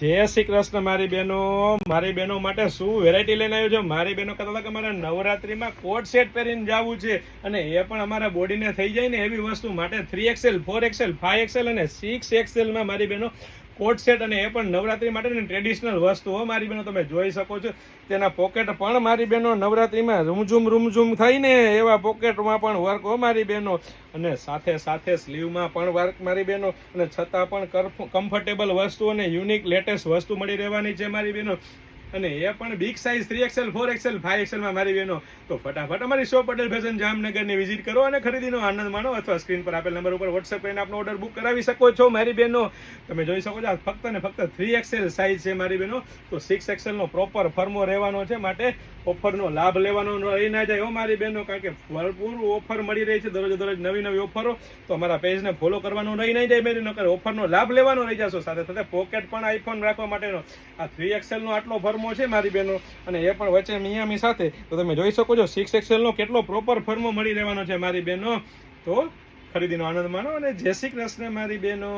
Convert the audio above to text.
જય શ્રી કૃષ્ણ મારી બહેનો માટે શું વેરાયટી લઈને આવ્યો છે. મારી બહેનો કહેતા હતા કે અમારે નવરાત્રીમાં કોટ સેટ પહેરીને જવું છે અને એ પણ અમારા બોડીને થઈ જાય ને એવી વસ્તુ માટે 3XL 4XL 5XL અને 6XL માં મારી બહેનો કોટ સેટ, અને એ પણ નવરાત્રી માટેની ટ્રેડિશનલ વસ્તુઓ મારી બહેનો તમે જોઈ શકો છો. તેના પોકેટ પણ મારી બહેનો નવરાત્રીમાં રૂમઝૂમ થાય ને એવા પોકેટમાં પણ વર્ક હો મારી બહેનો, અને સાથે સાથે સ્લીવમાં પણ વર્ક મારી બહેનો, અને છતાં પણ કમ્ફર્ટેબલ વસ્તુ અને યુનિક લેટેસ્ટ વસ્તુ મળી રહેવાની છે મારી બહેનો, અને એ પણ big size 3XL 4XL 5XL માં મારી બહેનો. તો ફટાફટ અમારી શોપ પટેલ ફેશન જામનગરની વિઝિટ કરો અને ખરીદીનો આનંદ માણો, અથવા સ્ક્રીન પર આપેલ નંબર ઉપર વોટ્સએપ કરીને આપનો ઓર્ડર બુક કરાવી શકો છો મારી બહેનો. તમે જોઈ શકો છો આ ફક્ત ને ફક્ત 3XL સાઇઝ છે મારી બહેનો. તો 6XL નો પ્રોપર ફર્મો રહેવાનો છે, માટે ઓફરનો લાભ લેવાનો રહી ના જાય હો મારી બહેનો, કારણ કે ભરપૂર ઓફર મળી રહી છે, દરરોજ નવી ઓફરો. તો અમારા પેજને ફોલો કરવાનું રહી નહીં જાય બેન, નકર ઓફરનો લાભ લેવાનો રહી જશો. સાથે સાથે પોકેટ પણ આઈફોન રાખવા માટેનો આ 3XL નો આટલો ફર્મો છે મારી બહેનો, અને એ પણ વચ્ચે મિયામી સાથે. તો તમે જોઈ શકો છો 6XL નો કેટલો પ્રોપર ફર્મો મળી રહેવાનો છે મારી બહેનો. તો ખરીદીનો આનંદ માણો અને જય શ્રી કૃષ્ણ મારી બહેનો.